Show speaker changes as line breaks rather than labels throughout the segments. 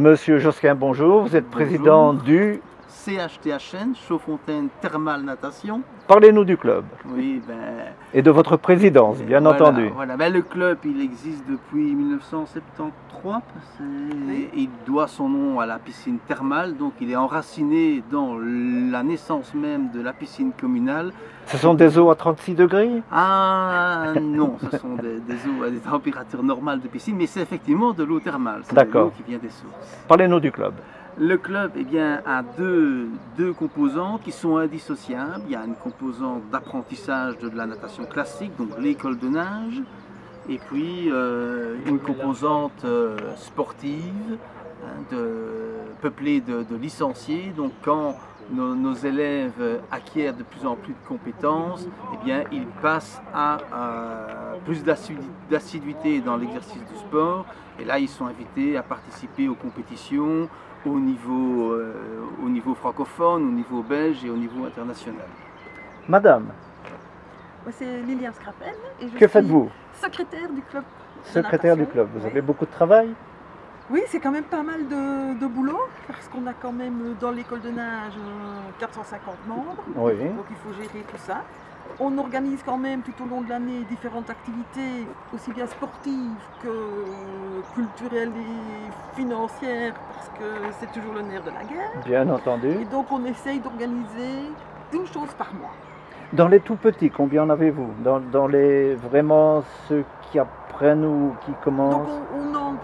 Monsieur Josquin, bonjour. Vous êtes président du
CHTHN, Chaudfontaine Thermal Natation.
Parlez-nous du club.
Oui,
et de votre présidence, bien entendu.
Voilà. Le club, il existe depuis 1973 et il doit son nom à la piscine thermale, donc il est enraciné dans la naissance même de la piscine communale.
Ce sont des eaux à 36 degrés?
Ah non, ce sont des eaux à des températures normales de piscine, mais c'est effectivement de l'eau thermale, c'est de l'eau qui vient des sources.
Parlez-nous du club.
Le club a deux composantes qui sont indissociables. Il y a une composante d'apprentissage de la natation classique, donc l'école de nage, et puis une composante sportive, peuplée de licenciés. Donc quand nos élèves acquièrent de plus en plus de compétences, eh bien, ils passent à plus d'assiduité dans l'exercice du sport. Et là, ils sont invités à participer aux compétitions au niveau francophone, au niveau belge et au niveau international.
Madame.
C'est Liliane Scrapel et je
que faites-vous?
Secrétaire du club.
Secrétaire du club. Vous avez beaucoup de travail?
Oui, c'est quand même pas mal de boulot parce qu'on a quand même dans l'école de nage 450 membres.
Oui.
Donc il faut gérer tout ça. On organise quand même tout au long de l'année différentes activités, aussi bien sportives que culturelles et financières, parce que c'est toujours le nerf de la guerre.
Bien entendu.
Et donc on essaye d'organiser une chose par mois.
Dans les tout petits, combien en avez-vous? Dans les vraiment ceux qui apprennent ou qui commencent?
Donc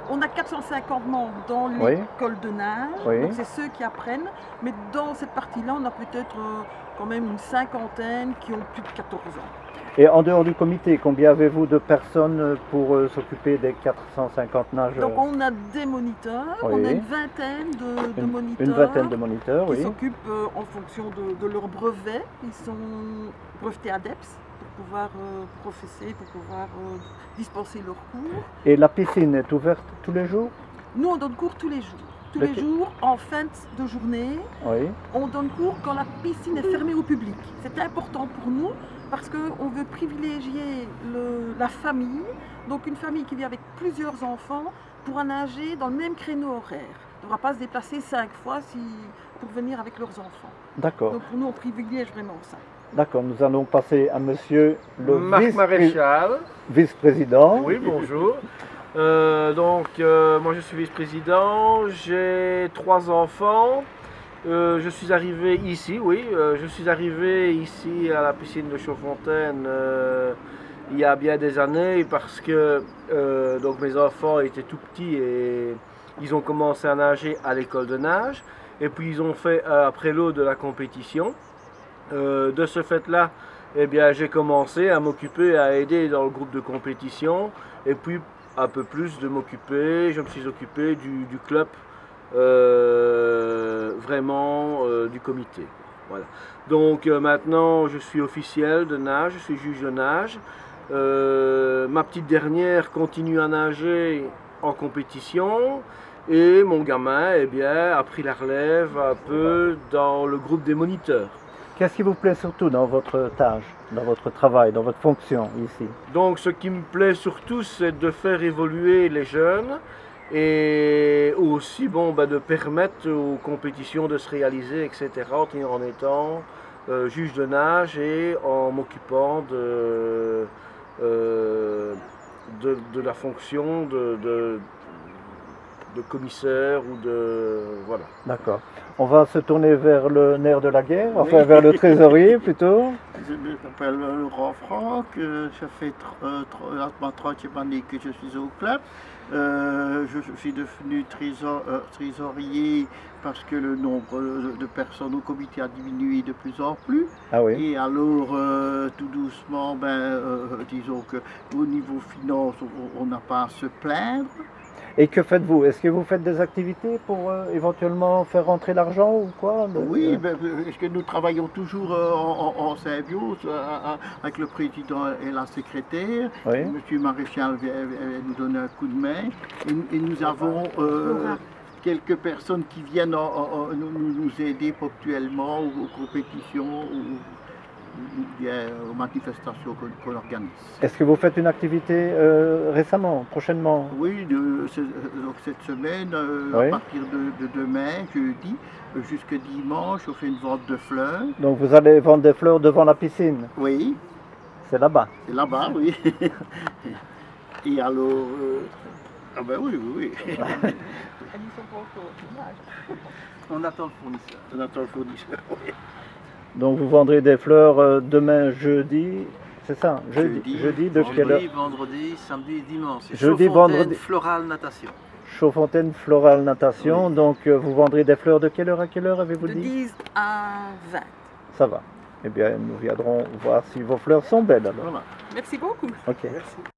on a 450 membres dans l'école de nage, donc c'est ceux qui apprennent, mais dans cette partie-là, on a peut-être quand même une cinquantaine qui ont plus de 14 ans.
Et en dehors du comité, combien avez-vous de personnes pour s'occuper des 450 nageurs?
Donc on a des moniteurs, on a une vingtaine de moniteurs.
Une vingtaine de moniteurs,
qui s'occupent en fonction de leur brevet. Ils sont brevetés ADEPS pour pouvoir professer, pour pouvoir dispenser leurs cours.
Et la piscine est ouverte tous les jours?
Nous, on donne cours tous les jours. Tous les jours, en fin de journée, on donne cours quand la piscine est fermée au public. C'est important pour nous parce qu'on veut privilégier la famille. Donc une famille qui vit avec plusieurs enfants pourra nager dans le même créneau horaire. Ne devra pas se déplacer 5 fois pour venir avec leurs enfants.
D'accord.
Donc pour nous, on privilégie vraiment ça.
D'accord, nous allons passer à monsieur le
Marc Maréchal,
vice-président.
Oui, bonjour. Moi je suis vice-président, j'ai 3 enfants. Je suis arrivé ici, à la piscine de Chaudfontaine il y a bien des années parce que donc mes enfants étaient tout petits et ils ont commencé à nager à l'école de nage et puis ils ont fait après l'eau de la compétition. De ce fait-là, eh bien, j'ai commencé à m'occuper, à aider dans le groupe de compétition et puis un peu plus de m'occuper, je me suis occupé du club, du comité. Voilà. Donc maintenant je suis officiel de nage, je suis juge de nage. Ma petite dernière continue à nager en compétition et mon gamin a pris la relève un peu dans le groupe des moniteurs.
Qu'est-ce qui vous plaît surtout dans votre tâche, dans votre travail, dans votre fonction ici?
Donc ce qui me plaît surtout, c'est de faire évoluer les jeunes et aussi de permettre aux compétitions de se réaliser, etc. En étant juge de nage et en m'occupant de la fonction de commissaire ou de... Voilà.
D'accord. On va se tourner vers le nerf de la guerre, enfin vers le trésorier plutôt.
Je m'appelle Laurent Franck, ça fait ma 30e année que je suis au club. Je suis devenu trésorier parce que le nombre de personnes au comité a diminué de plus en plus.
Ah oui.
Et alors, tout doucement, disons qu'au niveau finance, on n'a pas à se plaindre.
Et que faites-vous? Est-ce que vous faites des activités pour éventuellement faire rentrer l'argent ou quoi?
Oui, parce que nous travaillons toujours en symbiose avec le président et la secrétaire. Monsieur Maréchal vient nous donner un coup de main. Et nous avons quelques personnes qui viennent nous aider ponctuellement aux compétitions. aux manifestations qu'on organise.
Est-ce que vous faites une activité récemment, prochainement?
Oui, donc cette semaine, à partir de demain, jeudi, jusqu'à dimanche, on fait une vente de fleurs.
Donc vous allez vendre des fleurs devant la piscine?
Oui.
C'est là-bas?
C'est là-bas, oui. Et alors... ah ben oui, oui, oui.
On attend le fournisseur.
On attend le fournisseur, oui.
Donc vous vendrez des fleurs demain jeudi, c'est ça? Jeudi de quelle heure?
Vendredi, samedi et dimanche.
Jeudi, vendredi.
Florale natation.
Chaudfontaine Florale Natation, oui. Donc vous vendrez des fleurs de quelle heure à quelle heure avez-vous dit?
De 10 à 20.
Ça va. Eh bien, nous viendrons voir si vos fleurs sont belles alors.
Voilà.
Merci beaucoup.
Ok.
Merci.